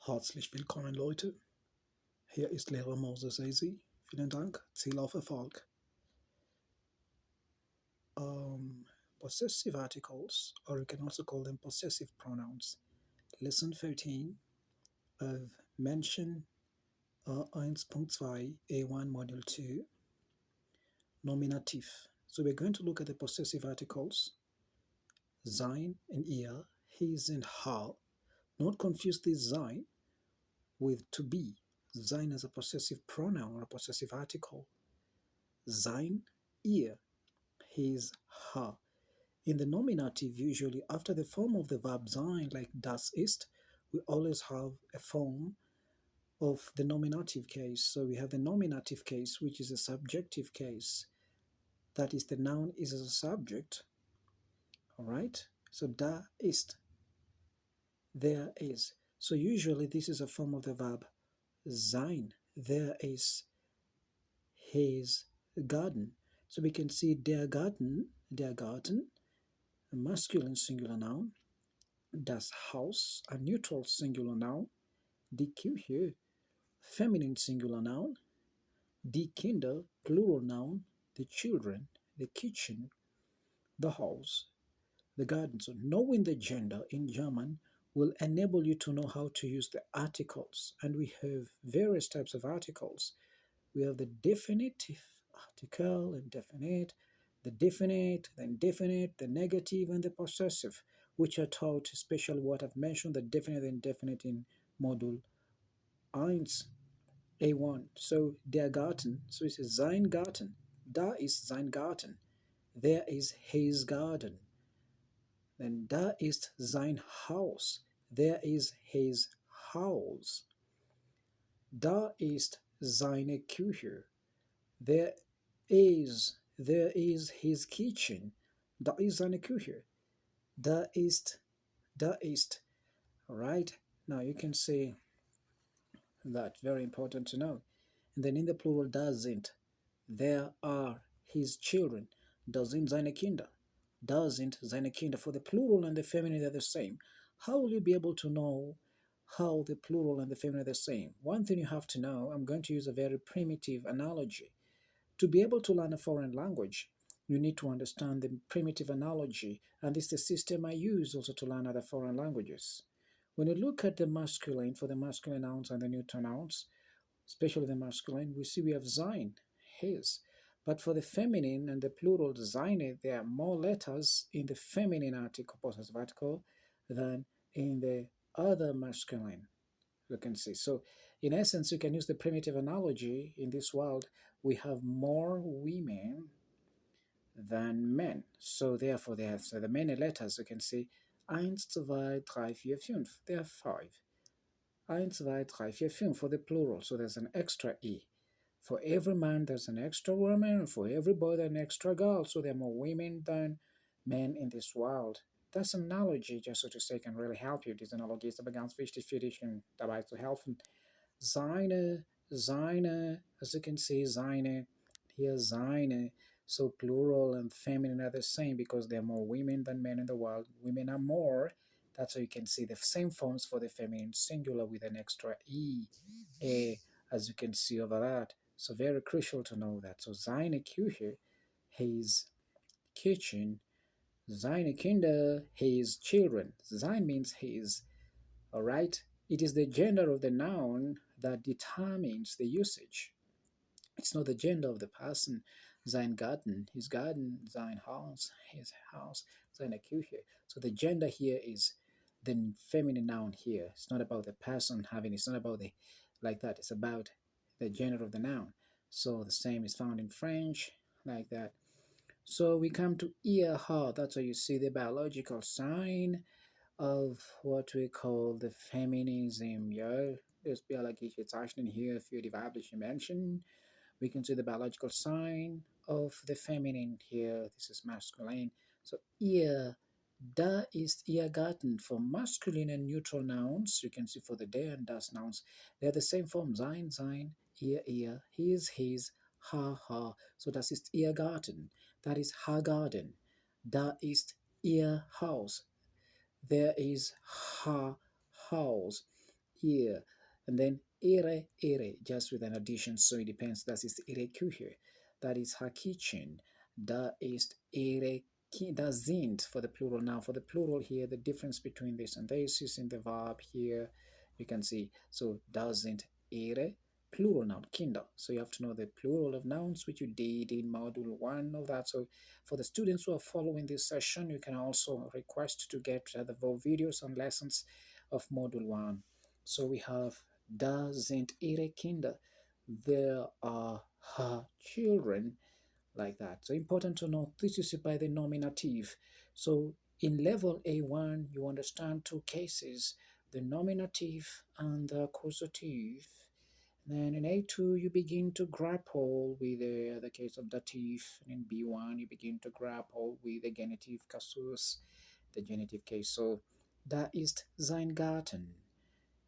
Herzlich willkommen, Leute. Hier ist Lehrer Moses Easy. Vielen Dank. Ziel auf Erfolg. Possessive articles, or you can also call them possessive pronouns. Lesson 13 of Mention 1.2 A1 Module 2 Nominativ. So we're going to look at the possessive articles sein and ihr, his and her. Not confuse this sein with to be. Sein as a possessive pronoun or a possessive article. Sein, ihr, his, her. In the nominative, usually after the form of the verb sein, like das ist, we always have a form of the nominative case. So we have the nominative case, which is a subjective case. That is, the noun is as a subject. All right? So da ist, there is. So usually this is a form of the verb sein. There is his garden. So we can see der Garten, a masculine singular noun, das Haus, a neutral singular noun, die Küche, feminine singular noun, die Kinder, plural noun, the children, the kitchen, the house, the garden. So knowing the gender in German will enable you to know how to use the articles. And we have various types of articles. We have the definitive article, indefinite, the definite, the indefinite, the negative, and the possessive, which are taught, especially what I've mentioned, the definite and indefinite in Module 1, A1. So, der Garten, so it says sein Garten. Da ist sein Garten. There is his garden. Then da ist sein Haus. There is his house. Da ist seine Küche. There is his kitchen. Da ist seine Küche. Da ist. All right. Now you can say that, very important to know. And then in the plural, da sind. There are his children. Da sind seine Kinder. Da sind seine Kinder. For the plural and the feminine, they're the same. How will you be able to know how the plural and the feminine are the same? One thing you have to know, I'm going to use a very primitive analogy. To be able to learn a foreign language, you need to understand the primitive analogy, and this is the system I use also to learn other foreign languages. When you look at the masculine, for the masculine nouns and the neuter nouns, especially the masculine, we see we have sein, his. But for the feminine and the plural seine, there are more letters in the feminine article, possessive article, than in the other masculine. You can see. So in essence, you can use the primitive analogy. In this world, we have more women than men. So therefore, they have the many letters. You can see 1, 2, 3, 4, 5. There are 5. 1, 2, 3, 4, 5 for the plural. So there's an extra E. For every man, there's an extra woman. For every boy, there's an extra girl. So there are more women than men in this world. Das Analogy, just so to say, can really help you. Diese Analogie ist aber ganz wichtig für dich, dabei zu helfen. Seine, as you can see, seine, here seine. So plural and feminine are the same because there are more women than men in the world. Women are more. That's how you can see the same forms for the feminine singular with an extra E, A, as you can see over that. So very crucial to know that. So seine Küche, his kitchen, seine Kinder, his children. Sein means his. All right? It is the gender of the noun that determines the usage. It's not the gender of the person. Sein Garten, his garden, sein Haus, his house, seine Küche. So the gender here is the feminine noun here. It's not about the person having, it's not about the, like that. It's about the gender of the noun. So the same is found in French, like that. So we come to ihr, her. That's how you see the biological sign of what we call the feminism. Ja, das biologische Zeichen hier für die weibliche Menschen. We can see the biological sign of the feminine here. This is masculine. So ihr, da ist ihr Garten. For masculine and neutral nouns, you can see for the der and das nouns, they're the same form. Sein, ihr, his, her. So das ist ihr Garten. That is her garden. Da ist ihr Haus. There is her house. ear, and then ere, just with an addition, so it depends. That is ere here. That is her kitchen. Da ist ere da sind for the plural. Now for the plural here, the difference between this and this is in the verb here. You can see, so da sind ihre, plural noun, Kinder. So you have to know the plural of nouns, which you did in module 1 of that. So for the students who are following this session, you can also request to get the full videos and lessons of module 1. So we have da sind ihre Kinder. There are her children, like that. So important to note, this is by the nominative. So in level A1, you understand two cases, the nominative and the accusative. Then in A2, you begin to grapple with the case of dative. And in B1, you begin to grapple with the genitive casus, the genitive case. So da ist sein Garten.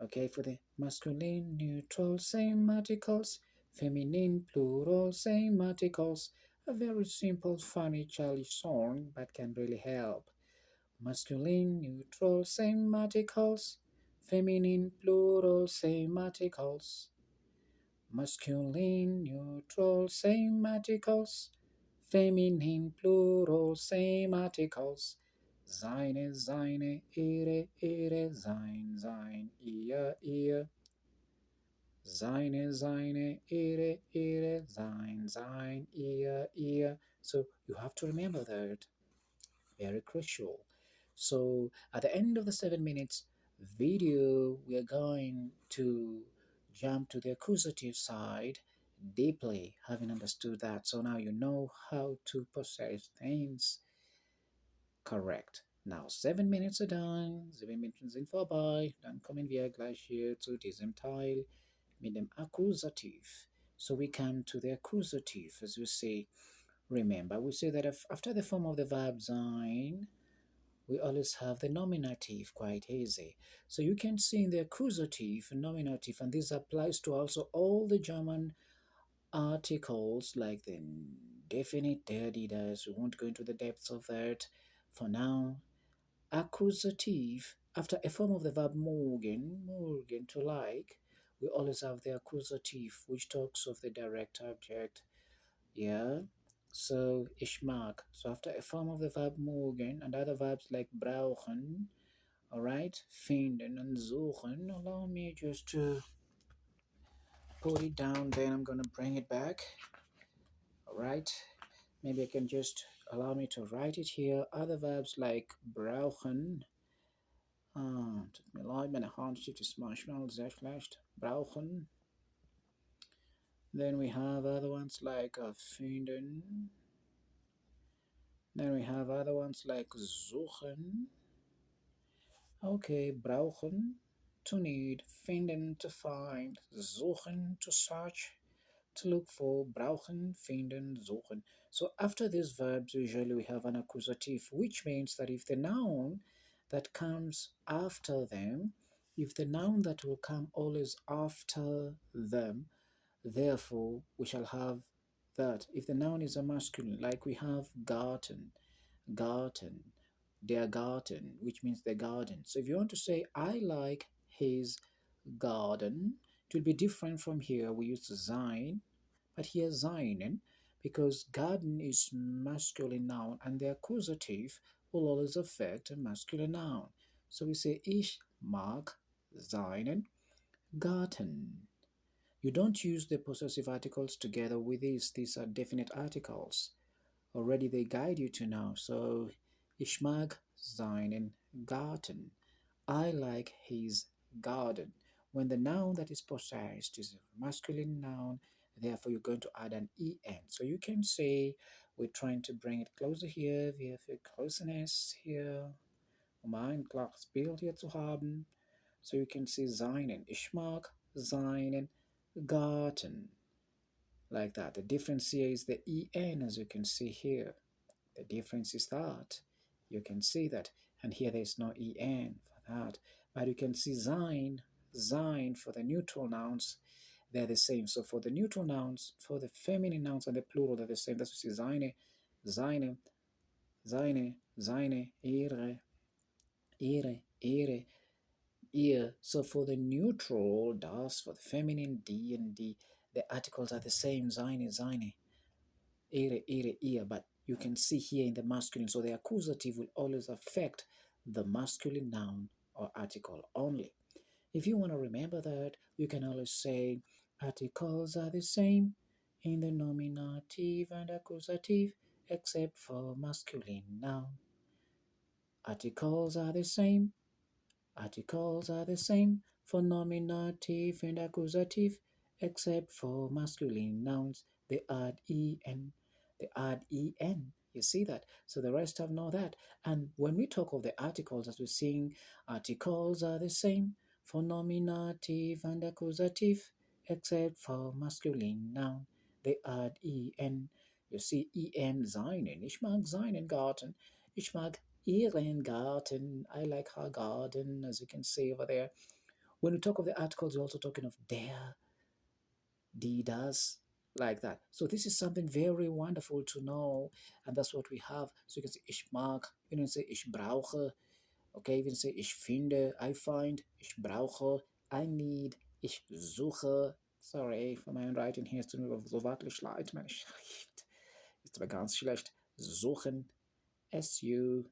Okay, for the masculine neutral same articles, feminine plural same articles. A very simple, funny, childish song, but can really help. Masculine neutral same articles, feminine plural same articles. Masculine neutral same articles, feminine plural same articles. Seine, seine, ihre, sein, ihr. Seine, ihre, sein, ihr. So you have to remember that. Very crucial. So at the end of the 7 minutes video, we are going to jump to the accusative side deeply, having understood that. So now you know how to possess things correct. Now 7 minutes are done. 7 Minuten sind vorbei. Dann kommen wir gleich hier zu diesem Teil mit dem Akkusativ. So we come to the accusative, as we say. Remember, we say that if after the form of the verb sein, we always have the nominative, quite easy. So you can see in the accusative, nominative, and this applies to also all the German articles like the definite, der, die, das. We won't go into the depths of that for now. Accusative, after a form of the verb morgen, to like, we always have the accusative, which talks of the direct object. Yeah. So ich mag. So after a form of the verb morgen and other verbs like brauchen, all right, finden and suchen. Allow me just to put it down. Then I'm gonna bring it back. All right. Maybe I can just allow me to write it here. Other verbs like brauchen. Tut mir leid, meine Handschrift ist manchmal sehr schlecht. Brauchen. Then we have other ones like finden. Then we have other ones like suchen. Okay, brauchen, to need, finden, to find, suchen, to search, to look for, brauchen, finden, suchen. So after these verbs, usually we have an accusative, which means that if the noun that comes after them, if the noun that will come always after them, therefore we shall have that. If the noun is a masculine, like we have garten, their garden, which means the garden. So if you want to say, I like his garden, it will be different from here. We use sein, but here seinen, because garden is masculine noun and the accusative will always affect a masculine noun. So we say, ich mag seinen Garten. You don't use the possessive articles together with these are definite articles. Already they guide you to know. So, ich mag seinen Garten. I like his garden. When the noun that is possessed is a masculine noun, therefore you're going to add an en. So you can say, we're trying to bring it closer here, wir für closeness hier, ein klares Bild hier zu haben. So you can see seinen. Ich mag seinen Garten. Like that. The difference here is the en, as you can see here. The difference is that you can see that, and here there's no en for that, but you can see sein for the neutral nouns, they're the same. So for the neutral nouns, for the feminine nouns and the plural, they're the same. That's what you see, seine, ihre, ihre. ear. So for the neutral, das, for the feminine, D and D, the articles are the same, seine, seine, ihre, ear. But you can see here in the masculine, so the accusative will always affect the masculine noun or article only. If you want to remember that, you can always say articles are the same in the nominative and accusative except for masculine noun. Articles are the same. Articles are the same for nominative and accusative except for masculine nouns. They add en. They add en. You see that? So the rest have know that. And when we talk of the articles, as we're seeing, articles are the same for nominative and accusative except for masculine noun. They add en. You see en, seinen. Ich mag seinen Garten. Ich mag ihren Garten. I like her garden, as you can see over there. When we talk of the articles, we're also talking of der, die, das, like that. So this is something very wonderful to know, and that's what we have. So you can say ich mag, you can say ich brauche, okay, you can say ich finde, I find, ich brauche, I need, ich suche. Sorry for my handwriting here, es tut mir so wirklich leid, meine Schrift ist aber ganz schlecht. Suchen, Suchen,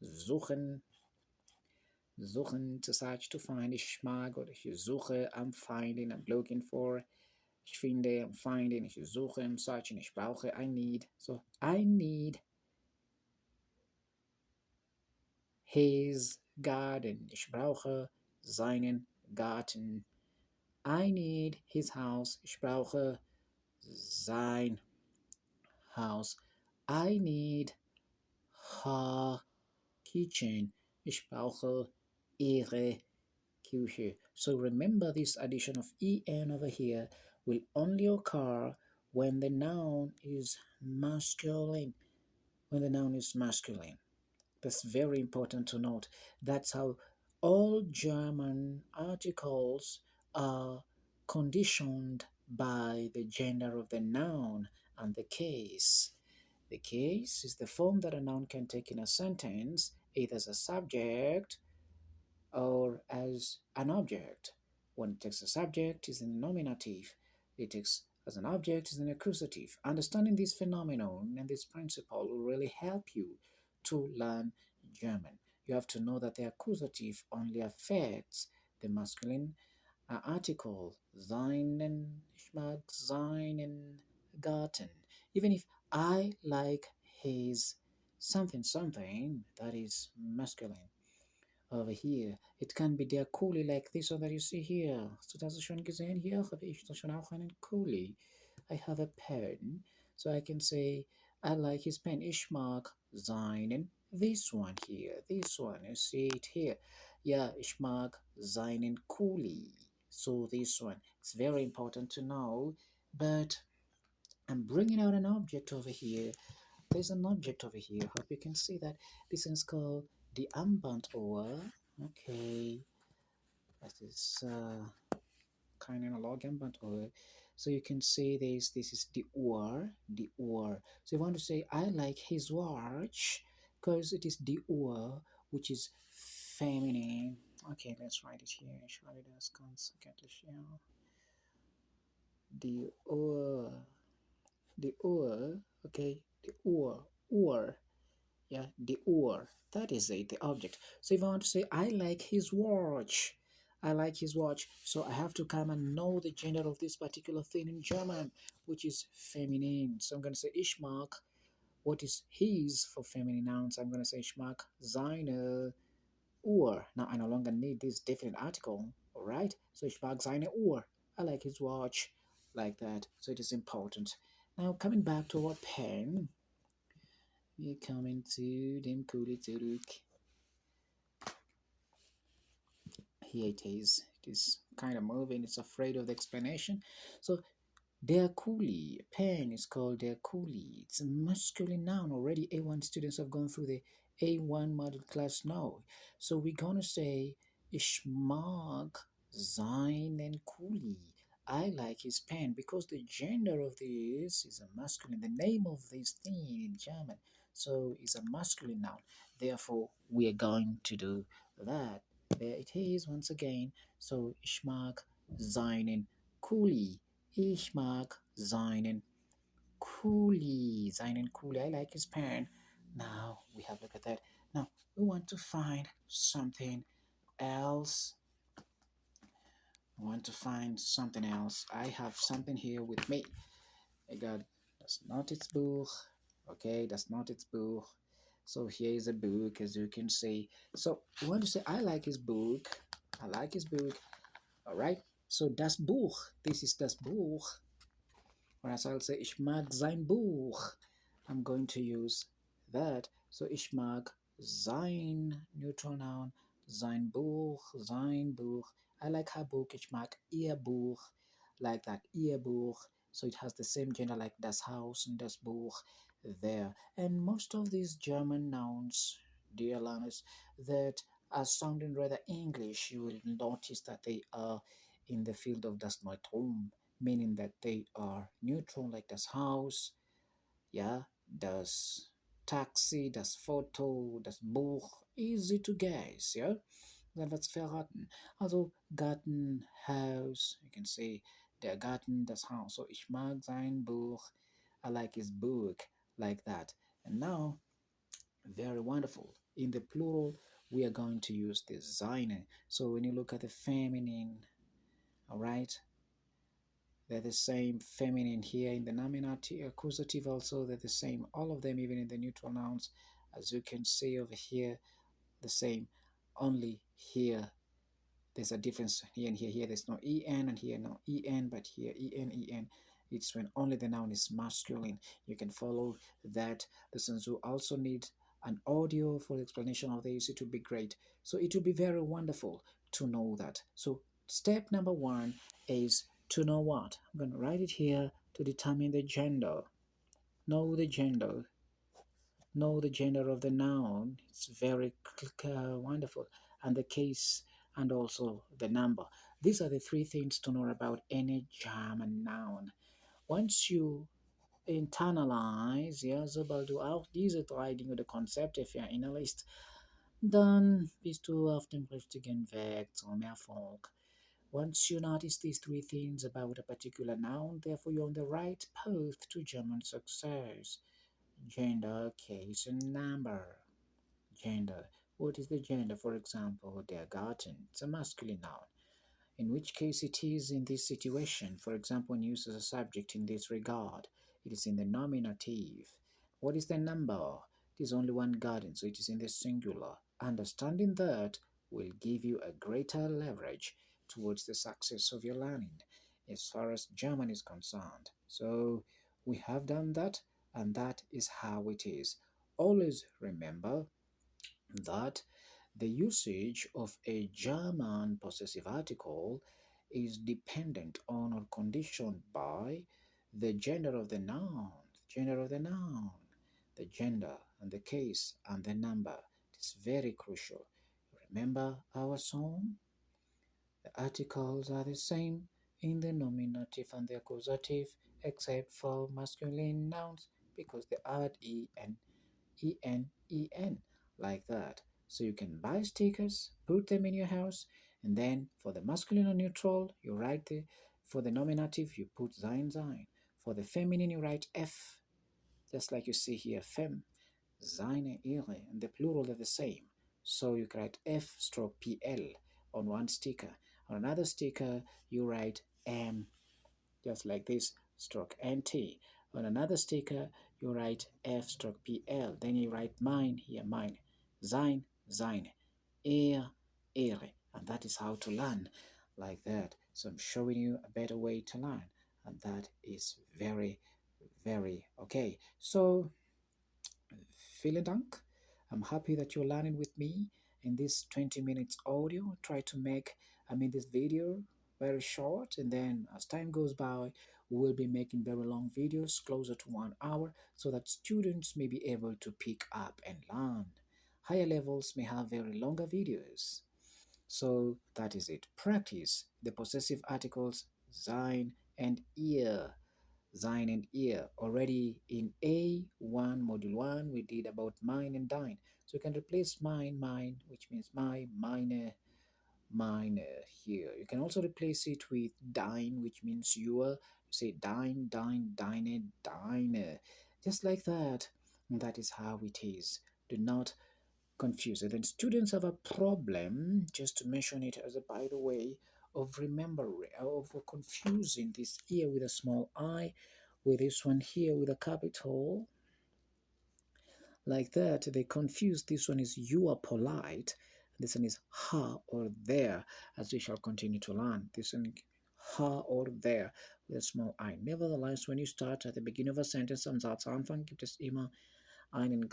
suchen, suchen, to search, to find, ich mag oder ich suche, I'm finding, I'm looking for, ich finde, I'm finding, ich suche, I'm searching, ich brauche, I need, so I need his garden, ich brauche seinen Garten, I need his house, ich brauche sein Haus, I need her kitchen. Ich brauche ihre Küche. So remember this addition of en over here will only occur when the noun is masculine. When the noun is masculine. That's very important to note. That's how all German articles are conditioned by the gender of the noun and the case. The case is the form that a noun can take in a sentence, either as a subject or as an object. When it takes a subject, is in the nominative. It takes as an object is an accusative. Understanding this phenomenon and this principle will really help you to learn German. You have to know that the accusative only affects the masculine article, seinen, ich mag seinen Garten. Even if I like his something something, that is masculine. Over here, it can be der Kuli like this one that you see here. So das ist schon gesehen, hier habe ich doch schon auch einen Kuli. I have a pen, so I can say, I like his pen. Ich mag seinen, this one here, this one, you see it here. Yeah, ich mag seinen Kuli. So this one, it's very important to know, but I'm bringing out an object over here. There's an object over here. Hope you can see that. This is called the Armbanduhr. Okay, that is kind of analog Armbanduhr. So you can see this. This is the Uhr, the Uhr. So you want to say, I like his watch because it is the Uhr, which is feminine. Okay, let's write it here. Ich schreibe das ganz kenntlich hier. Die Uhr, the Uhr. Okay, the Uhr. Yeah, the or. That is it, the object. So if I want to say, I like his watch, I like his watch, so I have to come and know the gender of this particular thing in German, which is feminine. So I'm going to say, ich mag, what is his for feminine nouns? I'm going to say, ich mag seine Uhr. Now I no longer need this definite article, all right? So ich mag seine Uhr. I like his watch, like that. So it is important. Now coming back to our pen, wir kommen zu dem Kuli zurück. Here it is. It is kind of moving. It's afraid of the explanation. So der Kuli, pen is called der Kuli. It's a masculine noun. Already A1 students have gone through the A1 model class now. So we're gonna say ich mag seinen Kuli. I like his pen because the gender of this is a masculine. The name of this thing in German, so it's a masculine noun. Therefore, we are going to do that. There it is once again. So ich mag seinen Kuli. Ich mag seinen Kuli. Seinen Kuli. I like his pen. Now we have a look at that. Now we want to find something else. We want to find something else. I have something here with me. I got das Notizbuch. Okay, that's Notizbuch. So here is a book, as you can see. So we want to say, I like his book. I like his book. All right. So das Buch. This is das Buch. Whereas I'll say, ich mag sein Buch. I'm going to use that. So ich mag sein, neutral noun, sein Buch, sein Buch. I like her book. Ich mag ihr Buch, like that, ihr Buch. So it has the same gender like das Haus and das Buch there. And most of these German nouns, dear learners, that are sounding rather English, you will notice that they are in the field of das Neutrum, meaning that they are neutral, like das Haus, yeah, das Taxi, das Foto, das Buch, easy to guess, yeah. Dann wird's verraten. Also Garten, Haus, you can say der Garten, das Haus. So ich mag sein Buch, I like his book, like that. And now, very wonderful. In the plural, we are going to use the seine. So when you look at the feminine, all right, they're the same feminine here in the nominative, accusative also, they're the same. All of them, even in the neutral nouns, as you can see over here, the same. Only here, there's a difference here and here. Here, there's no en, and here, no en, but here, en. It's when only the noun is masculine. You can follow that. The sensu also need an audio for the explanation of this. It would be great. So it would be very wonderful to know that. So step number one is to know what? I'm going to write it here to determine the gender. Know the gender. Know the gender of the noun. It's very wonderful. And the case and also the number. These are the three things to know about any German noun. Once you internalize, ja, sobald du auch diese drei Dinge oder Konzepte verinnerlichst, dann bist du auf dem richtigen Weg zum Erfolg. Once you notice these three things about a particular noun, therefore you're on the right path to German success. Gender, case, and number. Gender. What is the gender? For example, der Garten. It's a masculine noun. In which case it is in this situation. For example, when used as a subject in this regard, it is in the nominative. What is the number? It is only one garden, so it is in the singular. Understanding that will give you a greater leverage towards the success of your learning as far as German is concerned. So we have done that, and that is how it is. Always remember that the usage of a German possessive article is dependent on or conditioned by the gender of the noun, the gender and the case and the number. It's very crucial. Remember our song? The articles are the same in the nominative and the accusative, except for masculine nouns because they add en, like that. So you can buy stickers, put them in your house, and then for the masculine or neutral, you write the, for the nominative, you put sein. For the feminine, you write F, just like you see here, fem, seine, ihre, and the plural are the same. So you can write F stroke PL on one sticker. On another sticker, you write M, just like this, stroke NT. On another sticker, you write F stroke PL. Then you write mine here, mine. Sein, seine. Ihre. And that is how to learn, like that. So I'm showing you a better way to learn. And that is very, very okay. So vielen Dank. I'm happy that you're learning with me in this 20 minutes audio. Try to make, this video very short, and then as time goes by, we will be making very long videos closer to 1 hour so that students may be able to pick up and learn. Higher levels may have very longer videos. So that is it. Practice the possessive articles sein and ihr. Sein and ear. Already in A1, Module 1, we did about mine and dine. So you can replace mine, which means my, mine here. You can also replace it with dine, which means your. You say dine, just like that. And that is how it is. Do not confuse it. And students have a problem, just to mention it as a by the way, of remembering, of confusing this here with a small I, with this one here with a capital like that. They confuse this one is you are polite, this one is her or there, as we shall continue to learn. This one her or there with a small I. Nevertheless, when you start at the beginning of a sentence, am Satz Anfang gibt es immer einen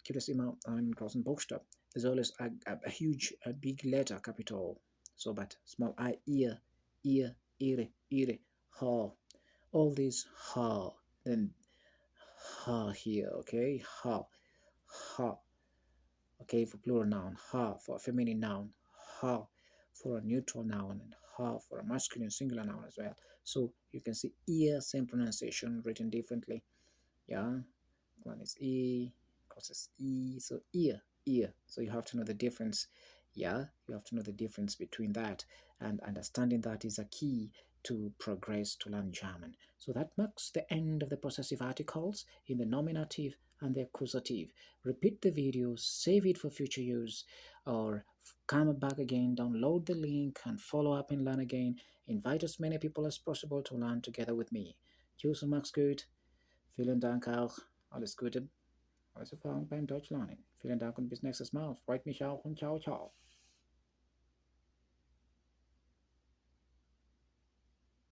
gibt es immer einen großen Buchstaben. There's always a huge, a big letter, capital. So, but small I, ear, ihre, her. All these her. Then her here, okay? Her, okay, for plural noun. Her for a feminine noun. Her for a neutral noun. And her for a masculine singular noun as well. So you can see ear, same pronunciation, written differently. Yeah, one is E, causes E, so ear. So you have to know the difference. Yeah, you have to know the difference between that, and understanding that is a key to progress to learn German. So that marks the end of the possessive articles in the nominative and the accusative. Repeat the video, save it for future use, or come back again, download the link, and follow up and learn again. Invite as many people as possible to learn together with me. Tschüss und mach's gut. Vielen Dank auch. Alles Gute, alles Erfahrung beim Deutschlernen. Vielen Dank und bis nächstes Mal. Freut mich auch und ciao, ciao.